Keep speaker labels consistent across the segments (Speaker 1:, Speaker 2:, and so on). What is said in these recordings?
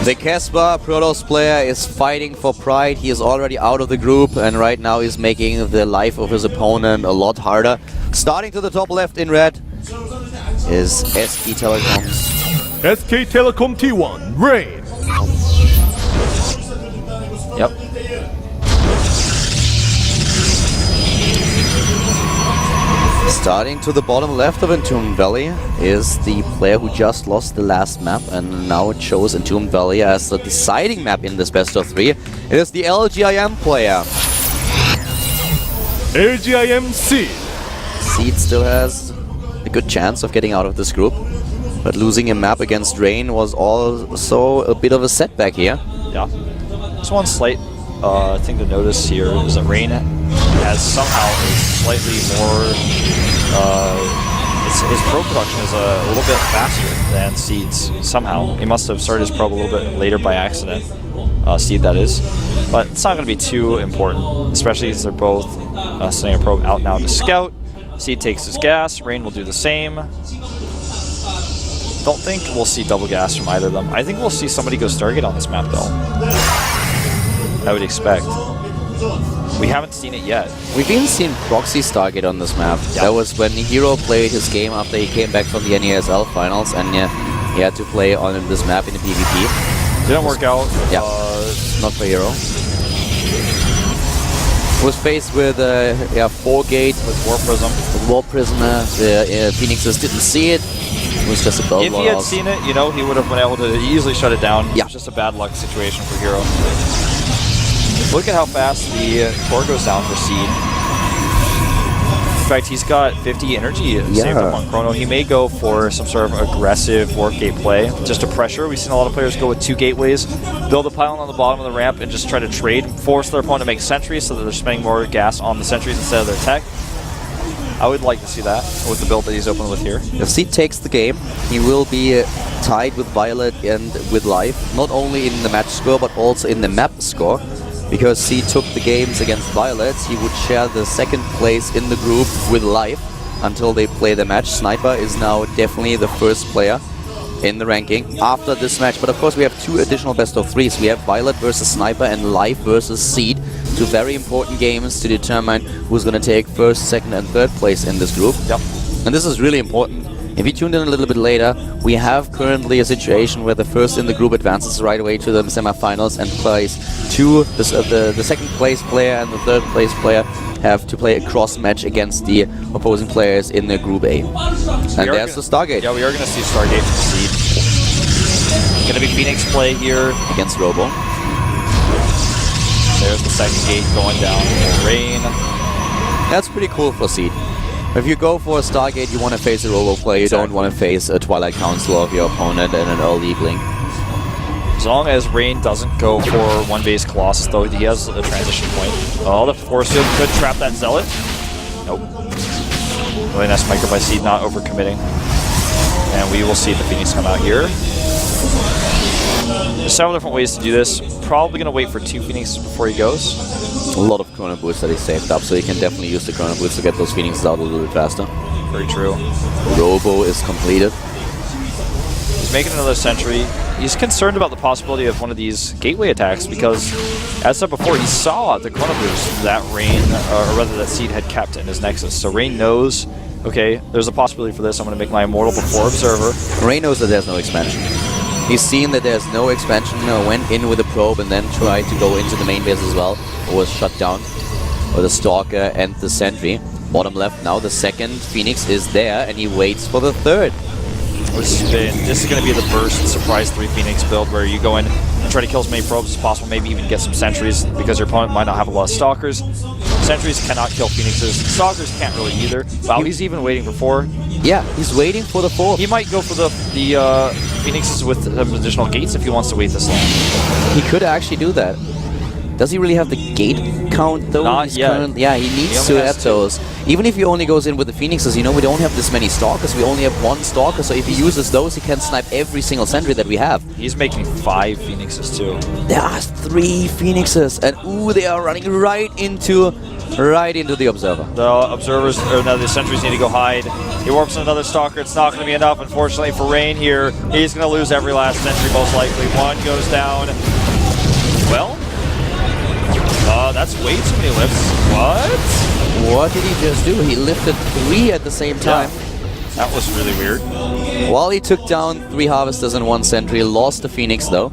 Speaker 1: The Casper Protoss player is fighting for pride. He is already out of the group and right now he's making the life of his opponent a lot harder. Starting to the top left in red is SK Telekom's
Speaker 2: SK Telecom T1, Rain.
Speaker 1: Yep. Starting to the bottom left of Entombed Valley is the player who just lost the last map, and now it shows Entombed Valley as the deciding map in this best of 3. It is the LGIM player.
Speaker 2: LGIM Seed.
Speaker 1: Seed still has a good chance of getting out of this group, but losing a map against Rain was also a bit of a setback here.
Speaker 3: Yeah. Just one slight thing to notice here is that Rain has somehow a slightly more his probe production is a little bit faster than Seed's somehow. He must have started his probe a little bit later by accident, Seed that is. But it's not going to be too important, especially as they're both sending a probe out now to scout. Seed takes his gas, Rain will do the same. Don't think we'll see double gas from either of them. I think we'll see somebody go Stargate on this map though. I would expect. We haven't seen it yet.
Speaker 1: We've even seen Proxy Stargate on this map. Yep. That was when Hero played his game after he came back from the NESL finals, and he had to play on this map in the PvP.
Speaker 3: Didn't work out.
Speaker 1: Yeah, not for Hero. Was faced with 4-gate
Speaker 3: with War Prism.
Speaker 1: With War Prisoner. The Phoenixes didn't see it. It was just a belt
Speaker 3: If he had seen it, you know, he would have been able to easily shut it down.
Speaker 1: Yeah.
Speaker 3: It was just a bad luck situation for Hero. Look at how fast the core goes down for Seed. In fact, he's got 50 energy saved up on Chrono. He may go for some sort of aggressive warp gate play, just to pressure. We've seen a lot of players go with 2 gateways, build a pylon on the bottom of the ramp, and just try to trade, force their opponent to make sentries so that they're spending more gas on the sentries instead of their tech. I would like to see that with the build that he's opened with here.
Speaker 1: If Seed takes the game, he will be tied with Violet and with Life, not only in the match score, but also in the map score. Because Seed took the games against Violet, he would share the 2nd place in the group with Life until they play the match. Sniper is now definitely the 1st player in the ranking after this match. But of course we have 2 additional best of 3s. We have Violet versus Sniper and Life versus Seed. 2 very important games to determine who's going to take 1st, 2nd and 3rd place in this group.
Speaker 3: Yep.
Speaker 1: And this is really important. If you tuned in a little bit later, we have currently a situation where the 1st in the group advances right away to the semifinals and plays 2. The 2nd place player and the 3rd place player have to play a cross match against the opposing players in the group A. And there's the Stargate.
Speaker 3: Yeah, we are going to see Stargate from Seed. Going to be Phoenix play here
Speaker 1: against Robo.
Speaker 3: There's the 2nd gate going down for Rain.
Speaker 1: That's pretty cool for Seed. If you go for a Stargate, you want to face a Robo play, you don't want to face a Twilight Council of your opponent and an early Blink.
Speaker 3: As long as Rain doesn't go for 1-base Colossus, though, he has a transition point. Oh, the Force Field could trap that Zealot. Nope. Really nice micro by Seed, not overcommitting. And we will see the Phoenix come out here. There's several different ways to do this. Probably going to wait for 2 Phoenixes before he goes.
Speaker 1: A lot of Chrono Boosts that he saved up, so he can definitely use the Chrono Boosts to get those Phoenixes out a little bit faster.
Speaker 3: Very true.
Speaker 1: Robo is completed.
Speaker 3: He's making another sentry. He's concerned about the possibility of one of these gateway attacks because, as said before, he saw the Chrono Boost that Rain, or rather that Seed had kept in his Nexus. So Rain knows, okay, there's a possibility for this. I'm going to make my Immortal before Observer.
Speaker 1: Rain knows that there's no expansion. He's seen that there's no expansion, went in with a probe and then tried to go into the main base as well, but was shut down by the Stalker and the Sentry. Bottom left now, the 2nd Phoenix is there and he waits for the 3rd.
Speaker 3: This is going to be the burst surprise 3 Phoenix build where you go in and try to kill as many probes as possible, maybe even get some sentries because your opponent might not have a lot of Stalkers. Sentries cannot kill Phoenixes. Stalkers can't really either. Wow, he's even waiting for 4.
Speaker 1: Yeah, he's waiting for the 4th.
Speaker 3: He might go for the Phoenixes with additional gates if he wants to wait this long.
Speaker 1: He could actually do that. Does he really have the gate count though?
Speaker 3: Not yet.
Speaker 1: Yeah, he needs to add those. Even if he only goes in with the Phoenixes, we don't have this many Stalkers. We only have 1 Stalker, so if he uses those, he can snipe every single sentry that we have.
Speaker 3: He's making 5 Phoenixes too.
Speaker 1: There are 3 Phoenixes, and ooh, they are running right into Right into the Observer.
Speaker 3: The Observers, or no, the Sentries need to go hide. He warps another Stalker. It's not going to be enough, unfortunately, for Rain here. He's going to lose every last Sentry, most likely. One goes down. Well, that's way too many lifts.
Speaker 1: What did he just do? He lifted 3 at the same time.
Speaker 3: Yeah. That was really weird.
Speaker 1: Well, he took down 3 Harvesters and 1 Sentry, lost the Phoenix though.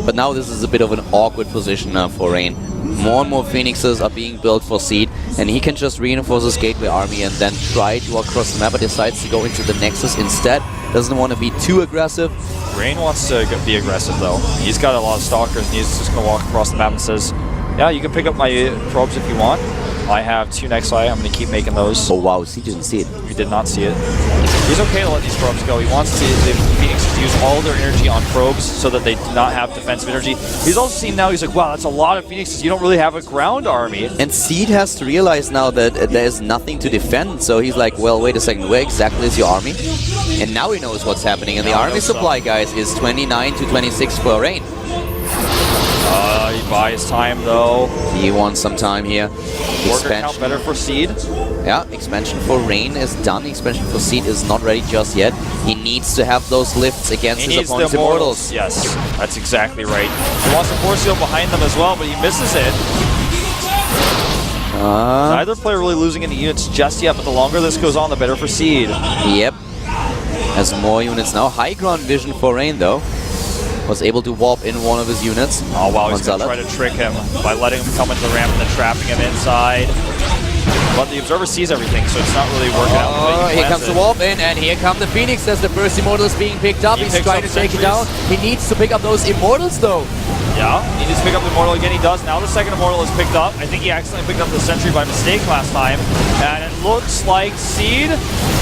Speaker 1: But now this is a bit of an awkward position now for Rain. More and more Phoenixes are being built for Seed, and he can just reinforce his Gateway army and then try to walk across the map, but decides to go into the Nexus instead. Doesn't want to be too aggressive.
Speaker 3: Rain wants to be aggressive though. He's got a lot of Stalkers, and he's just going to walk across the map and says, yeah, you can pick up my probes if you want. I have 2 Nexi. I'm going to keep making those.
Speaker 1: Oh wow, Seed didn't see it.
Speaker 3: He did not see it. He's okay to let these probes go. He wants the Phoenixes to use all their energy on probes so that they do not have defensive energy. He's also seen now, he's like, wow, that's a lot of Phoenixes. You don't really have a ground army.
Speaker 1: And Seed has to realize now that there's nothing to defend, so he's like, well, wait a second, where exactly is your army? And now he knows what's happening, and the army supply, guys, is 29 to 26 for Rain.
Speaker 3: He buys time though.
Speaker 1: He wants some time here.
Speaker 3: Worker count better for Seed.
Speaker 1: Yeah, expansion for Rain is done. Expansion for Seed is not ready just yet. He needs to have those lifts against his opponent's Immortals.
Speaker 3: Yes, that's exactly right. He wants a Force Field behind them as well, but he misses it. Neither player really losing any units just yet, but the longer this goes on, the better for Seed.
Speaker 1: Yep. Has more units now. High ground vision for Rain, though. Was able to warp in one of his units.
Speaker 3: Oh wow, he's going to try to trick him by letting him come into the ramp and then trapping him inside. But the Observer sees everything, so it's not really working out.
Speaker 1: Here comes the warp in, and here come the Phoenix as the first Immortal is being picked up. He's trying to take it down. He needs to pick up those Immortals, though.
Speaker 3: Yeah, he needs to pick up the Immortal again. He does. Now the second Immortal is picked up. I think he accidentally picked up the Sentry by mistake last time. And it looks like Seed,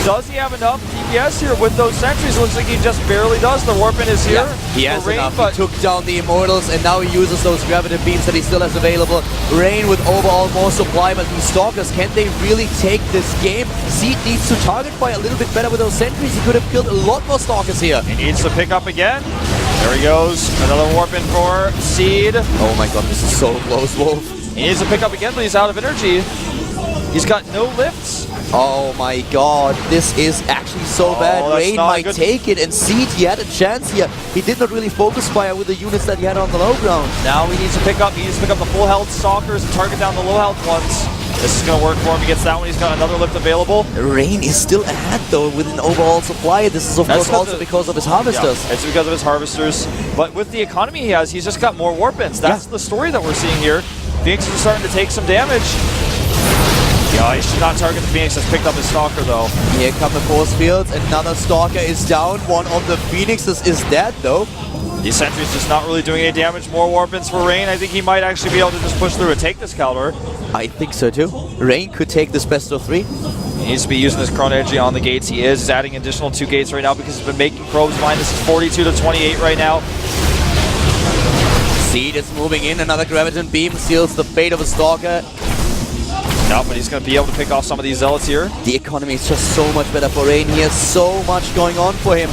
Speaker 3: does he have enough DPS here with those Sentries? It looks like he just barely does. The Warpin is here.
Speaker 1: Yeah, he has enough. He took down the Immortals, and now he uses those Gravitative Beams that he still has available. Rain with overall more supply, but these Stalkers, can they really take this game? Seed needs to target fire a little bit better with those Sentries. He could have killed a lot more Stalkers here.
Speaker 3: He needs to pick up again. There he goes. Another Warpin for Seed.
Speaker 1: Oh my god, this is so close, Wolf.
Speaker 3: He needs to pick up again, but he's out of energy. He's got no lifts.
Speaker 1: Oh my god, this is actually so bad. Rain might take it, and Seed, he had a chance here. He did not really focus fire with the units that he had on the low ground.
Speaker 3: Now he needs to pick up the full health Stalkers and target down the low health ones. This is going to work for him. He gets that one. He's got another lift available.
Speaker 1: Rain is still ahead, though, with an overall supply. This is, of course, also because of his Harvesters.
Speaker 3: Yeah, it's because of his Harvesters. But with the economy he has, he's just got more Warpins. That's the story that we're seeing here. Phoenix is starting to take some damage. Yeah, he should not target the Phoenix. Has picked up his Stalker, though.
Speaker 1: Here come the Force Fields. Another Stalker is down. One of the Phoenixes is dead, though.
Speaker 3: The Sentry's just not really doing any damage. More Warpins for Rain. I think he might actually be able to just push through and take this Caldor.
Speaker 1: I think so, too. Rain could take this best of 3.
Speaker 3: He needs to be using his Chrono Energy on the gates. He is. He's adding additional 2 gates right now because he's been making probes mine. This is 42 to 28 right now.
Speaker 1: Seed is moving in. Another Graviton Beam seals the fate of a Stalker.
Speaker 3: No, but he's going to be able to pick off some of these Zealots here.
Speaker 1: The economy is just so much better for Rain. He has so much going on for him.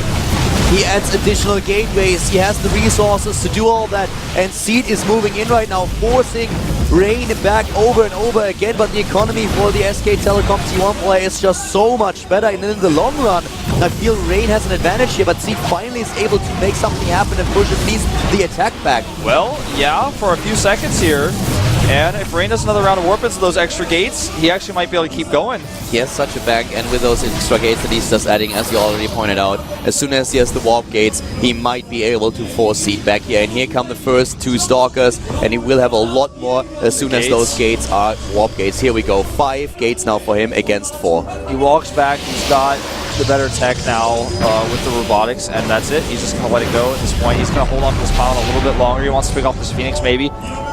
Speaker 1: He adds additional gateways. He has the resources to do all that. And Seed is moving in right now, forcing Rain back over and over again. But the economy for the SK Telecom T1 player is just so much better. And in the long run, I feel Rain has an advantage here. But Seed finally is able to make something happen and push at least the attack back.
Speaker 3: Well, yeah, for a few seconds here. And if Rain does another round of Warpins with those extra gates, he actually might be able to keep going.
Speaker 1: He has such a back, and with those extra gates that he's just adding, as you already pointed out, as soon as he has the warp gates, he might be able to force Seed back here. And here come the first 2 Stalkers, and he will have a lot more as soon as those gates are warp gates. Here we go, 5 gates now for him against 4.
Speaker 3: He walks back, he's got the better tech now with the robotics, and that's it. He's just going to let it go at this point. He's going to hold on to this pylon a little bit longer. He wants to pick off this Phoenix maybe.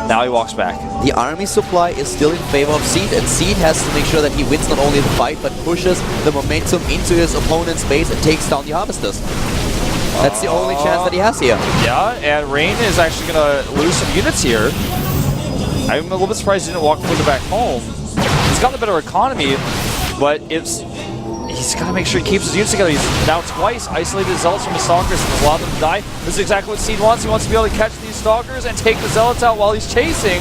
Speaker 3: Now he walks back.
Speaker 1: The army supply is still in favor of Seed, and Seed has to make sure that he wins not only the fight, but pushes the momentum into his opponent's base and takes down the Harvesters. That's the only chance that he has here.
Speaker 3: Yeah, and Rain is actually going to lose some units here. I'm a little bit surprised he didn't walk further back home. He's got the better economy, but he's got to make sure he keeps his units together. He's now twice isolated Zealots from his Stalkers and allowed them to die. This is exactly what Seed wants. He wants to be able to catch these Stalkers and take the Zealots out while he's chasing.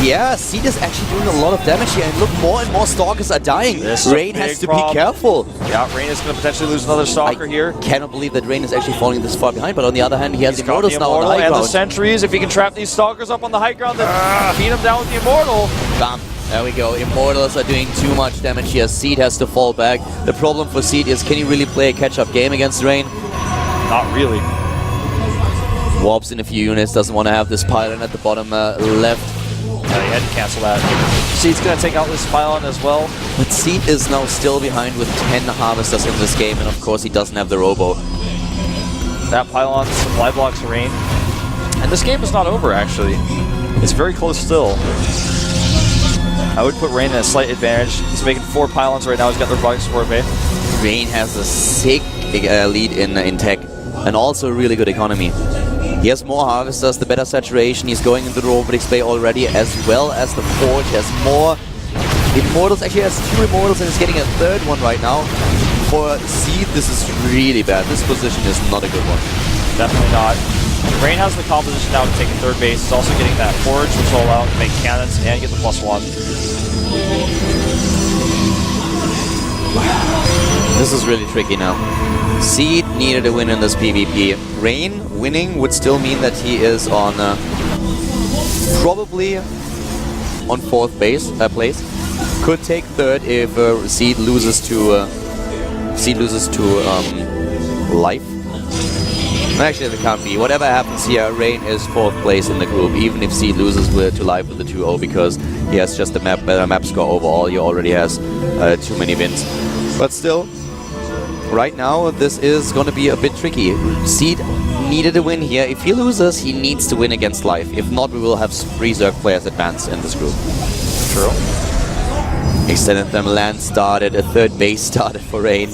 Speaker 1: Yeah, Seed is actually doing a lot of damage here, and look, more and more Stalkers are dying. Rain has to be careful.
Speaker 3: Yeah, Rain is going to potentially lose another Stalker here.
Speaker 1: Cannot believe that Rain is actually falling this far behind, but on the other hand, he has Immortals now on the high ground.
Speaker 3: And the Sentries, if he can trap these Stalkers up on the high ground, then beat him down with the Immortal.
Speaker 1: Bam. There we go. Immortals are doing too much damage here. Seed has to fall back. The problem for Seed is, can he really play a catch-up game against Rain?
Speaker 3: Not really.
Speaker 1: Warps in a few units, doesn't want to have this pylon at the bottom left.
Speaker 3: He had to cancel that. Seed's going to take out this pylon as well.
Speaker 1: But Seed is now still behind with 10 Harvesters in this game, and of course he doesn't have the Robo.
Speaker 3: That pylon supply blocks Rain. And this game is not over, actually. It's very close still. I would put Rain in a slight advantage. He's making 4 pylons right now. He's got the robotics for Bay.
Speaker 1: Rain has a sick lead in tech, and also a really good economy. He has more Harvesters, the better saturation. He's going into the robotics bay already, as well as the Forge. He has more Immortals. Actually, he has 2 Immortals, and he's getting a 3rd one right now. For Seed, this is really bad. This position is not a good one.
Speaker 3: Definitely not. Rain has the composition now to take a 3rd base. He's also getting that Forge, which will allow him to make cannons and get the +1.
Speaker 1: This is really tricky now. Seed needed a win in this PvP. Rain winning would still mean that he is on probably on 4th place. Could take 3rd if Seed loses to life. Actually, it can't be. Whatever happens here, Rain is 4th place in the group, even if Seed loses to life with the 2-0, because he has just a better map score overall. He already has too many wins. But still, right now, this is going to be a bit tricky. Seed needed a win here. If he loses, he needs to win against life. If not, we will have 3 Zerg players advance in this group.
Speaker 3: True.
Speaker 1: Extended them land started, a 3rd base started for Rain.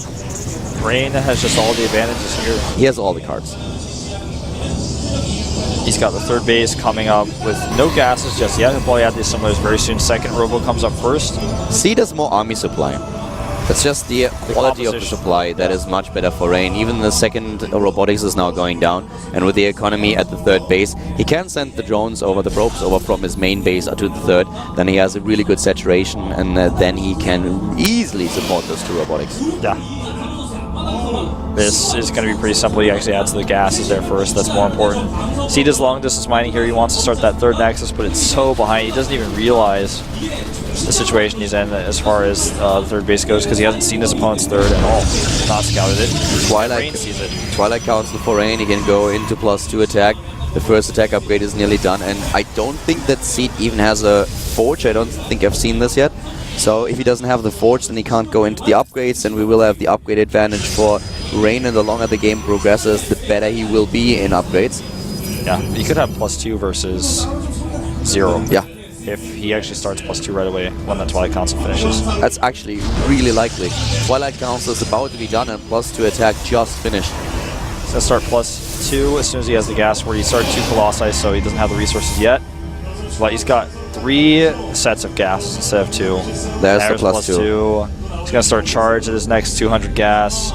Speaker 3: Rain has just all the advantages here.
Speaker 1: He has all the cards.
Speaker 3: He's got the 3rd base coming up with no gases just yet. He'll probably add the assemblers very soon. 2nd Robo comes up first.
Speaker 1: Seed has more army supply. It's just the quality of the supply that is much better for Rain. Even the 2nd robotics is now going down, and with the economy at the 3rd base, he can send the drones over, the probes over from his main base to the 3rd. Then he has a really good saturation, and then he can easily support those 2 robotics.
Speaker 3: Yeah. This is going to be pretty simple. He actually adds the gases there first. That's more important. Seed is long distance mining here. He wants to start that 3rd nexus, but it's so behind. He doesn't even realize the situation he's in as far as the 3rd base goes, because he hasn't seen his opponent's 3rd at all. Not scouted it. Rain sees it.
Speaker 1: Twilight Council for Rain. He can go into +2 attack. The first attack upgrade is nearly done, and I don't think that Seed even has a Forge. I don't think I've seen this yet. So if he doesn't have the Forge, then he can't go into the upgrades, and we will have the upgrade advantage for Rain, and the longer the game progresses, the better he will be in upgrades.
Speaker 3: Yeah, you could have +2 versus 0.
Speaker 1: Yeah.
Speaker 3: If he actually starts +2 right away when the Twilight Council finishes.
Speaker 1: That's actually really likely. Twilight Council is about to be done, and +2 attack just finished.
Speaker 3: He's going to start +2 as soon as he has the gas, where he started 2 Colossi, so he doesn't have the resources yet. But he's got 3 sets of gas instead of 2.
Speaker 1: There's the +2.
Speaker 3: He's going to start charge at his next 200 gas.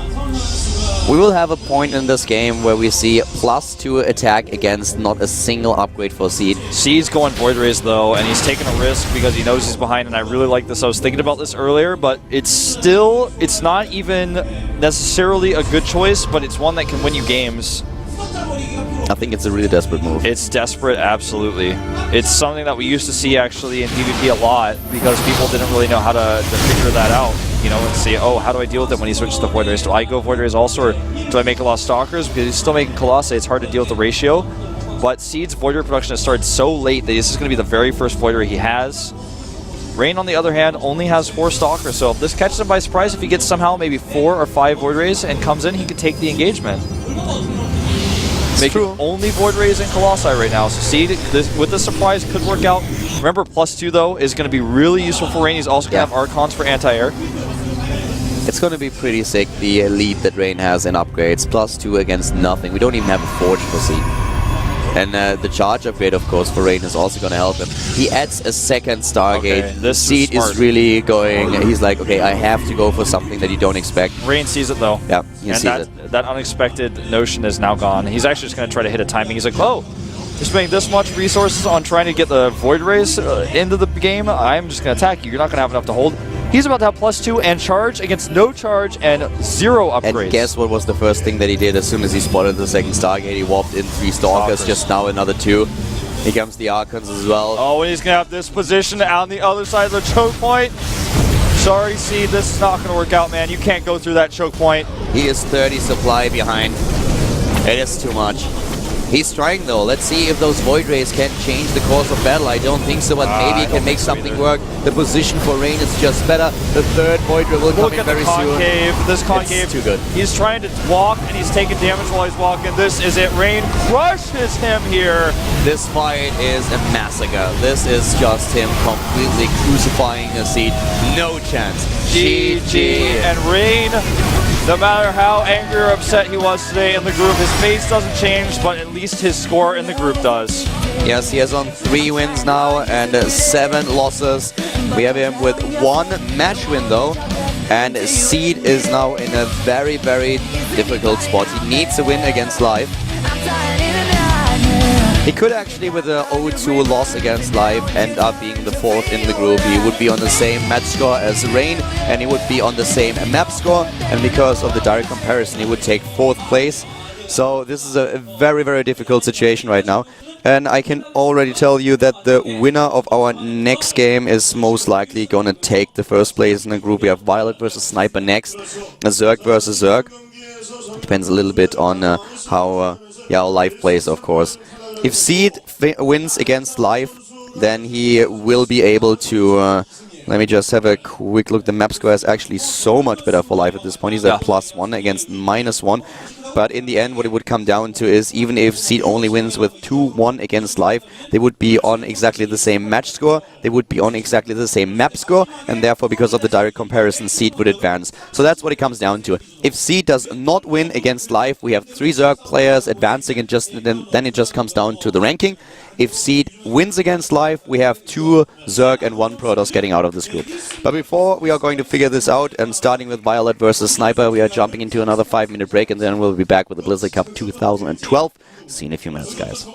Speaker 1: We will have a point in this game where we see +2 attack against not a single upgrade for Seed.
Speaker 3: Seed's going Void Rays though, and he's taking a risk because he knows he's behind, and I really like this. I was thinking about this earlier, but it's not even necessarily a good choice, but it's one that can win you games.
Speaker 1: I think it's a really desperate move.
Speaker 3: It's desperate, absolutely. It's something that we used to see actually in PvP a lot, because people didn't really know how to figure that out. You know, and say, oh, how do I deal with it when he switches to Void Rays? Do I go Void Rays also, or do I make a lot of Stalkers? Because he's still making Colossi, it's hard to deal with the ratio. But Seed's Void Ray production has started so late that this is going to be the very first Void Ray he has. Rain, on the other hand, only has 4 Stalkers, so if this catches him by surprise, if he gets somehow maybe 4 or 5 Void Rays and comes in, he could take the engagement. Making only Void Rays and Colossi right now, so Seed, with the surprise, could work out. Remember, +2 though is going to be really useful for Rain. He's also going to have Archons for anti-air.
Speaker 1: It's going to be pretty sick, the lead that Rain has in upgrades. +2 against nothing. We don't even have a Forge for Seed. And the charge upgrade, of course, for Rain is also going to help him. He adds a 2nd Stargate.
Speaker 3: Okay, this
Speaker 1: Seed is really going... He's like, okay, I have to go for something that you don't expect.
Speaker 3: Rain sees it, though.
Speaker 1: Yeah, he sees it.
Speaker 3: That unexpected notion is now gone. He's actually just going to try to hit a timing. He's like, oh, you're spending this much resources on trying to get the Void Rays into the game, I'm just going to attack you. You're not going to have enough to hold. He's about to have +2 and charge against no charge and 0 upgrades.
Speaker 1: And guess what was the first thing that he did as soon as he spotted the second Stargate? He warped in 3 Stalkers, just now another 2. Here comes the Archons as well.
Speaker 3: Oh, and he's going to have this position on the other side of the choke point. Sorry, Seed, this is not going to work out, man. You can't go through that choke point.
Speaker 1: He is 30 supply behind. It is too much. He's trying though. Let's see if those Void Rays can change the course of battle. I don't think so, but maybe he can make something work. The position for Rain is just better. The third Void Ray will come in very soon.
Speaker 3: Look at the concave. This concave.
Speaker 1: It's too good.
Speaker 3: He's trying to walk, and he's taking damage while he's walking. This is it. Rain crushes him here.
Speaker 1: This fight is a massacre. This is just him completely crucifying a Seed. No chance.
Speaker 3: GG. And Rain, no matter how angry or upset he was today in the group, his face doesn't change, but at least his score in the group does.
Speaker 1: Yes, he has on 3 wins now and 7 losses. We have him with 1 match win though. And Seed is now in a very, very difficult spot. He needs a win against Live. He could actually, with a 0-2 loss against Live, end up being the 4th in the group. He would be on the same match score as Rain, and he would be on the same map score. And because of the direct comparison, he would take 4th place. So this is a very, very difficult situation right now. And I can already tell you that the winner of our next game is most likely going to take the 1st place in the group. We have Violet versus Sniper next, Zerg versus Zerg. Depends a little bit on how Live plays, of course. If Seed wins against Live, then he will be able to... let me just have a quick look. The map score is actually so much better for Live at this point. He's at +1 against -1. But in the end, what it would come down to is, even if Seed only wins with 2-1 against Live, they would be on exactly the same match score, they would be on exactly the same map score, and therefore, because of the direct comparison, Seed would advance. So that's what it comes down to. If Seed does not win against Live, we have 3 Zerg players advancing, and then it just comes down to the ranking. If Seed wins against Live, we have 2 Zerg and 1 Protoss getting out of this group. But before we are going to figure this out, and starting with Violet versus Sniper, we are jumping into another 5-minute break, and then we'll be back with the Blizzard Cup 2012. See you in a few minutes, guys.